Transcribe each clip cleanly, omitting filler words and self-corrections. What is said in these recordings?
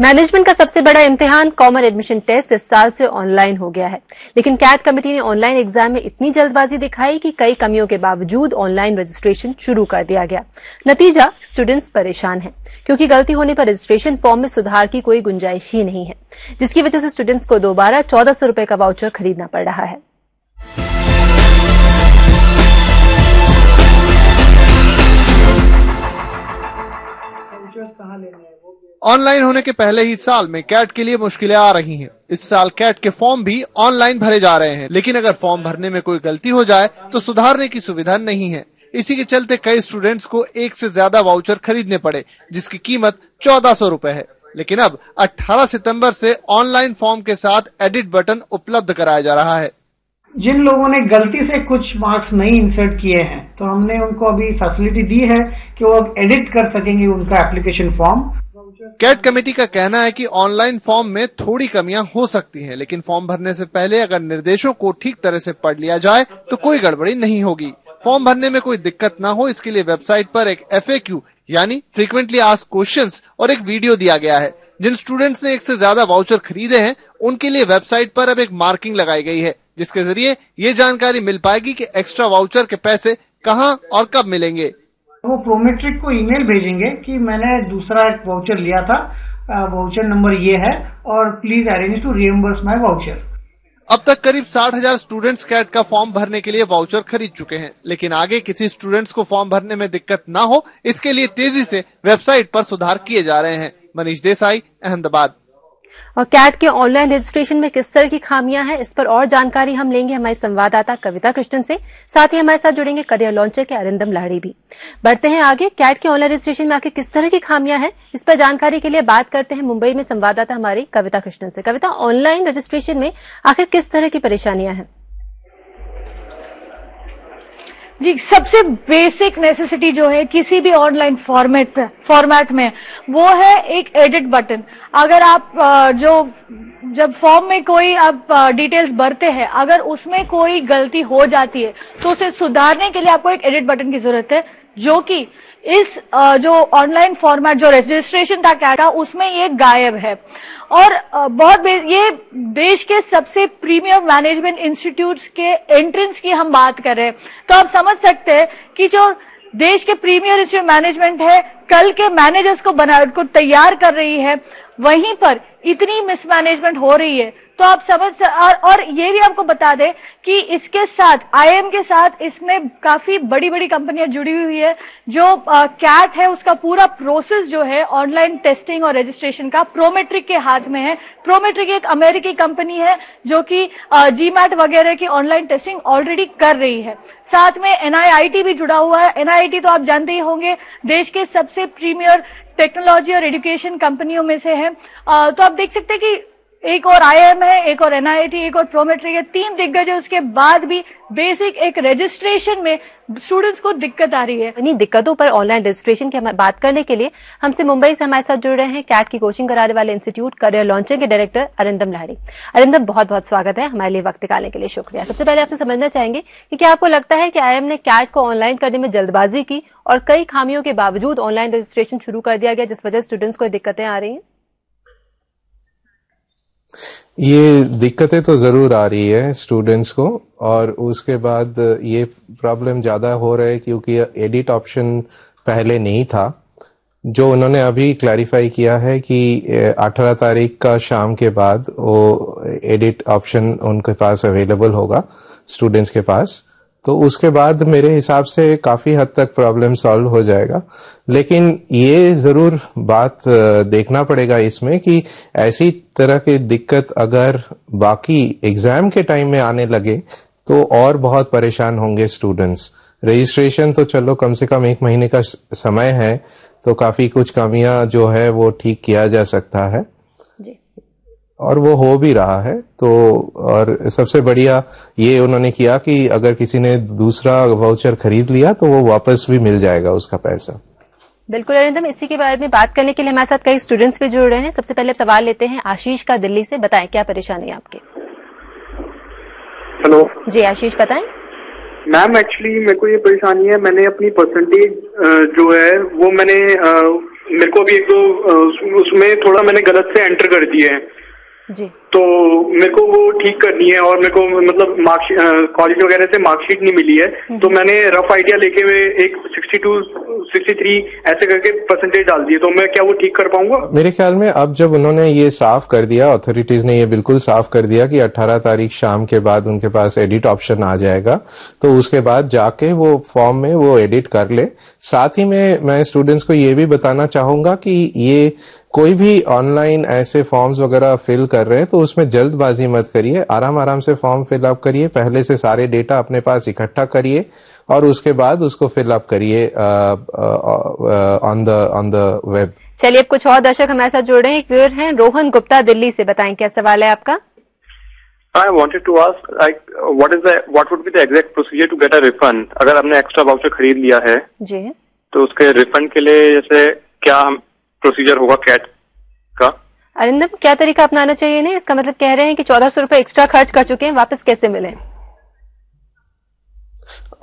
Management का सबसे बड़ा इम्तिहान कॉमन एडमिशन टेस्ट इस साल से ऑनलाइन हो गया है, लेकिन कैट कमेटी ने ऑनलाइन एग्जाम में इतनी जल्दबाजी दिखाई कि कई कमियों के बावजूद ऑनलाइन रजिस्ट्रेशन शुरू कर दिया गया। नतीजा, स्टूडेंट्स परेशान हैं क्योंकि गलती होने पर रजिस्ट्रेशन फॉर्म में सुधार की कोई गुंजाइश ही नहीं है, जिसकी वजह से स्टूडेंट्स को दोबारा 1400 रुपए का वाउचर खरीदना पड़ रहा है। ऑनलाइन होने के पहले ही साल में कैट के लिए मुश्किलें आ रही हैं। इस साल कैट के फॉर्म भी ऑनलाइन भरे जा रहे हैं, लेकिन अगर फॉर्म भरने में कोई गलती हो जाए तो सुधारने की सुविधा नहीं है। इसी के चलते कई स्टूडेंट्स को एक से ज्यादा वाउचर खरीदने पड़े, जिसकी कीमत 1400 रुपए है। लेकिन अब 18 सितंबर से ऑनलाइन फॉर्म के साथ एडिट बटन उपलब्ध कराया जा रहा है। जिन लोगों ने गलती से कुछ मार्क्स नहीं इंसर्ट किए हैं, तो हमने उनको अभी फैसिलिटी दी है कि वो अब एडिट कर सकेंगे उनका एप्लीकेशन फॉर्म। कैट कमेटी का कहना है कि ऑनलाइन फॉर्म में थोड़ी कमियां हो सकती हैं, लेकिन फॉर्म भरने से पहले अगर निर्देशों को ठीक तरह से पढ़ लिया जाए तो कोई गड़बड़ी नहीं होगी। फॉर्म भरने में कोई दिक्कत ना हो, इसके लिए वेबसाइट पर एक FAQ यानी फ्रीक्वेंटली आस्क्ड क्वेश्चंस और एक वीडियो दिया गया है। जिन स्टूडेंट्स ने एक से ज्यादा वाउचर खरीदे हैं, उनके लिए वेबसाइट पर अब एक मार्किंग लगाई गई है, जिसके जरिए ये जानकारी मिल पाएगी कि एक्स्ट्रा वाउचर के पैसे कहां और कब मिलेंगे। वो प्रोमेट्रिक को ईमेल भेजेंगे कि मैंने दूसरा एक वाउचर लिया था, वाउचर नंबर ये है और please arrange to reimburse my voucher. अब तक करीब 60,000 स्टूडेंट्स कैट का फॉर्म भरने के लिए वाउचर खरीद चुके हैं, लेकिन आगे किसी स्टूडेंट्स को फॉर्म भरने में दिक्कत ना हो, इसके लिए तेजी से वेबसाइट पर सुधार किए जा रहे हैं। मनीष देसाई, अहमदाबाद। और कैट के ऑनलाइन रजिस्ट्रेशन में किस तरह की खामियां हैं, इस पर और जानकारी हम लेंगे हमारी संवाददाता कविता कृष्णन से। साथ ही हमारे साथ जुड़ेंगे करियर लॉन्चर के अरिंदम लाड़ी भी। बढ़ते हैं आगे। कैट के ऑनलाइन रजिस्ट्रेशन में आखिर किस तरह की खामियां हैं, इस पर जानकारी के लिए बात करते हैं मुंबई में संवाददाता हमारी कविता कृष्णन से। कविता, ऑनलाइन रजिस्ट्रेशन में आखिर किस तरह की परेशानियां हैं? जी, सबसे बेसिक नेसेसिटी जो है किसी भी ऑनलाइन फॉर्मेट में वो है एक एडिट बटन। अगर आप जब फॉर्म में कोई आप डिटेल्स भरते हैं, अगर उसमें कोई गलती हो जाती है तो उसे सुधारने के लिए आपको एक एडिट बटन की जरूरत है, जो कि इस जो ऑनलाइन फॉर्मेट जो रजिस्ट्रेशन था कैट का, उसमें ये गायब है। और ये देश के सबसे प्रीमियर मैनेजमेंट इंस्टीट्यूट्स के एंट्रेंस की हम बात कर रहे हैं, तो आप समझ सकते हैं कि जो देश के प्रीमियर इंस्टीट्यूट मैनेजमेंट है, कल के मैनेजर्स को तैयार कर रही है, वहीं पर इतनी मिसमैनेजमेंट हो रही है। तो आप और ये भी आपको बता दें कि इसके साथ IIM के साथ इसमें काफी बड़ी बड़ी कंपनियां जुड़ी हुई है। जो कैट है उसका पूरा प्रोसेस जो है ऑनलाइन टेस्टिंग और रजिस्ट्रेशन का प्रोमेट्रिक के हाथ में है। प्रोमेट्रिक एक अमेरिकी कंपनी है जो कि GMAT वगैरह की ऑनलाइन टेस्टिंग ऑलरेडी कर रही है। साथ में NIIT भी जुड़ा हुआ है। NIIT तो आप जानते ही होंगे, देश के सबसे प्रीमियर टेक्नोलॉजी और एजुकेशन कंपनियों में से है। तो आप देख सकते हैं कि एक और IIM है, एक और NIIT, एक और प्रोमेट्रिक है, 3 दिग्गज है। उसके बाद भी बेसिक एक रजिस्ट्रेशन में स्टूडेंट्स को दिक्कत आ रही है। इन्हीं दिक्कतों पर ऑनलाइन रजिस्ट्रेशन की बात करने के लिए हमसे मुंबई से हमारे साथ जुड़ रहे हैं कैट की कोचिंग कराने वाले इंस्टीट्यूट करियर लॉन्चर के डायरेक्टर अरिंदम लाड़ी। अरिंदम, बहुत बहुत स्वागत है, हमारे लिए वक्त निकालने के लिए शुक्रिया। सबसे पहले आपसे समझना चाहेंगे कि क्या आपको लगता है कि IIM ने कैट को ऑनलाइन करने में जल्दबाजी की और कई खामियों के बावजूद ऑनलाइन रजिस्ट्रेशन शुरू कर दिया गया, जिस वजह से स्टूडेंट्स को दिक्कतें आ रही हैं? ये दिक्कतें तो जरूर आ रही है स्टूडेंट्स को, और उसके बाद ये प्रॉब्लम ज्यादा हो रहा है क्योंकि एडिट ऑप्शन पहले नहीं था। जो उन्होंने अभी क्लैरिफाई किया है कि 18 तारीख का शाम के बाद वो एडिट ऑप्शन उनके पास अवेलेबल होगा स्टूडेंट्स के पास, तो उसके बाद मेरे हिसाब से काफी हद तक प्रॉब्लम सॉल्व हो जाएगा। लेकिन ये जरूर बात देखना पड़ेगा इसमें कि ऐसी तरह की दिक्कत अगर बाकी एग्जाम के टाइम में आने लगे तो और बहुत परेशान होंगे स्टूडेंट्स। रजिस्ट्रेशन तो चलो कम से कम 1 महीने का समय है, तो काफी कुछ कमियां जो है वो ठीक किया जा सकता है और वो हो भी रहा है। तो और सबसे बढ़िया ये उन्होंने किया कि अगर किसी ने दूसरा वाउचर खरीद लिया तो वो वापस भी मिल जाएगा उसका पैसा। बिल्कुल अरिंदम, इसी के बारे में बात करने के लिए हमारे साथ कई स्टूडेंट्स भी जुड़ रहे हैं। सबसे पहले सवाल लेते हैं आशीष का दिल्ली से। बताएं क्या परेशानी है आपकी? हेलो जी आशीष, बताएं। मैम, एक्चुअली मेरे को ये परेशानी है, मैंने अपनी परसेंटेज जो है वो मैंने मेरे को अभी एक दो उसमें थोड़ा मैंने गलत से एंटर कर दिए हैं जी। तो मेरे को वो ठीक करनी है और मेरे को मतलब कॉलेज वगैरह से मार्कशीट नहीं मिली है, तो मैंने रफ आइडिया लेके हुए एक 62, 63 ऐसे करके परसेंटेज डाल दिए, तो मैं क्या वो ठीक कर पाऊंगा? मेरे ख्याल में अब जब उन्होंने ये साफ कर दिया, अथॉरिटीज ने ये बिल्कुल साफ कर दिया कि 18 तारीख शाम के बाद उनके पास एडिट ऑप्शन आ जाएगा, तो उसके बाद जाके वो फॉर्म में वो एडिट कर ले। साथ ही में मैं स्टूडेंट्स को ये भी बताना चाहूंगा कि ये कोई भी ऑनलाइन ऐसे फॉर्म्स वगैरह फिल कर रहे हैं तो उसमें जल्दबाजी मत करिए, आराम आराम से फॉर्म फिल अप करिए, पहले से सारे डेटा अपने पास इकट्ठा करिए और उसके बाद उसको फिल अप करिए ऑन द वेब। चलिए, अब कुछ और दर्शक हमारे साथ जुड़ रहे हैं। एक व्यूअर हैं रोहन गुप्ता दिल्ली से, बताएं क्या सवाल है आपका? I wanted to ask, like, what would be the exact procedure to get a refund? अगर आपने एक्स्ट्रा वाउचर खरीद लिया है जी, तो उसके रिफंड के लिए जैसे क्या प्रोसीजर होगा कैट का? अरिंदम, क्या तरीका अपनाना चाहिए इन्हें? इसका मतलब कह रहे हैं कि 1400 रुपए एक्स्ट्रा खर्च कर चुके हैं, वापस कैसे मिले?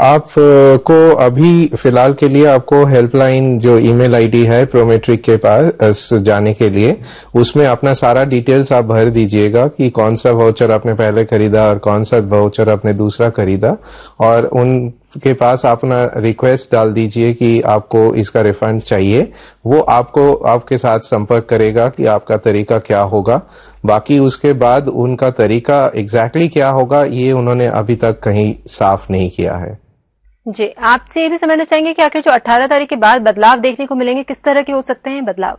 आपको अभी फिलहाल के लिए आपको हेल्पलाइन जो ईमेल आईडी है प्रोमेट्रिक के पास जाने के लिए, उसमें अपना सारा डिटेल्स आप भर दीजिएगा कि कौन सा वाउचर आपने पहले खरीदा और कौन सा वाउचर आपने दूसरा खरीदा, और उनके पास अपना रिक्वेस्ट डाल दीजिए कि आपको इसका रिफंड चाहिए। वो आपको आपके साथ संपर्क करेगा कि आपका तरीका क्या होगा। बाकी उसके बाद उनका तरीका एग्जैक्टली क्या होगा ये उन्होंने अभी तक कहीं साफ नहीं किया है। जी, आपसे ये भी समझना चाहेंगे कि आखिर जो 18 तारीख के बाद बदलाव देखने को मिलेंगे, किस तरह के हो सकते हैं बदलाव?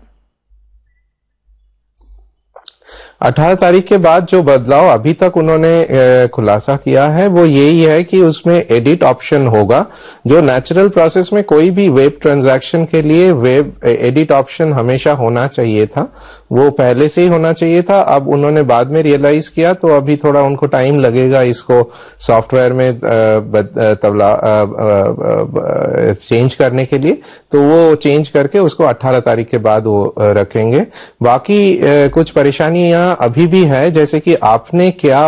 18 तारीख के बाद जो बदलाव अभी तक उन्होंने खुलासा किया है वो यही है कि उसमें एडिट ऑप्शन होगा। जो नेचुरल प्रोसेस में कोई भी वेब ट्रांजैक्शन के लिए वेब एडिट ऑप्शन हमेशा होना चाहिए था, वो पहले से ही होना चाहिए था। अब उन्होंने बाद में रियलाइज किया, तो अभी थोड़ा उनको टाइम लगेगा इसको सॉफ्टवेयर में चेंज करने के लिए, तो वो चेंज करके उसको 18 तारीख के बाद वो रखेंगे। बाकी कुछ परेशानियां अभी भी है, जैसे कि आपने क्या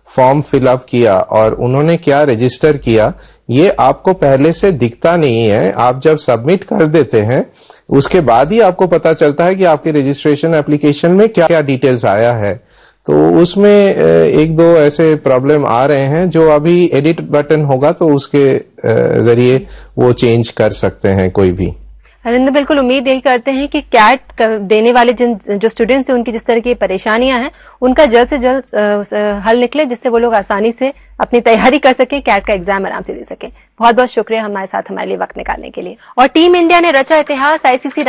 फॉर्म फिलअप किया और उन्होंने क्या रजिस्टर किया, ये आपको पहले से दिखता नहीं है। आप जब सबमिट कर देते हैं उसके बाद ही आपको पता चलता है कि आपके रजिस्ट्रेशन एप्लीकेशन में क्या क्या डिटेल्स आया है। तो उसमें एक दो ऐसे प्रॉब्लम आ रहे हैं जो अभी एडिट बटन होगा तो उसके जरिए वो चेंज कर सकते हैं कोई भी। अरिंदम, बिल्कुल उम्मीद यही करते हैं कि कैट देने वाले जो स्टूडेंट्स हैं उनकी जिस तरह की परेशानियां हैं उनका जल्द से जल्द हल निकले, जिससे वो लोग आसानी से अपनी तैयारी कर सकें, कैट का एग्जाम आराम से दे सकें। बहुत बहुत शुक्रिया हमारे साथ हमारे लिए वक्त निकालने के लिए। और टीम इंडिया ने रचा इतिहास, आईसीसी